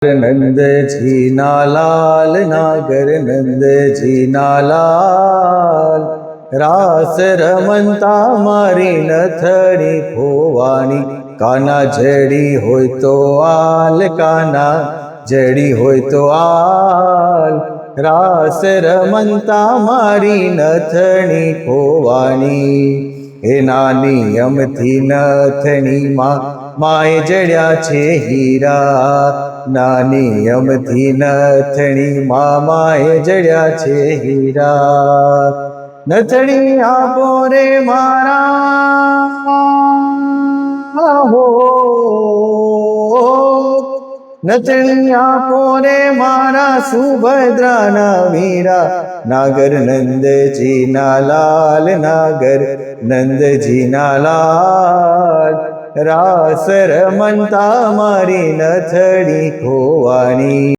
નંદજી ના લાલ નાગર નંદજી ના લાલ રાસ રમતા મારી નથડી ખોવાની કાના જડી હોય તો આલ કાના જડી હોય તો આલ રાસ રમતા મારી નથણી ખોવાની હે નાની અમથી નથણી માએ જડ્યા છે હીરા નાની અમથી નથણી માએ જડ્યા છે હીરા નથણી આપો રે મારા હો નથણી આપો રે મારા સુભદ્રાના વીરા નાગર નંદજી ના લાલ નાગર નંદજી ના લાલ રાસ રમતા મારી નથડી ખોવાની।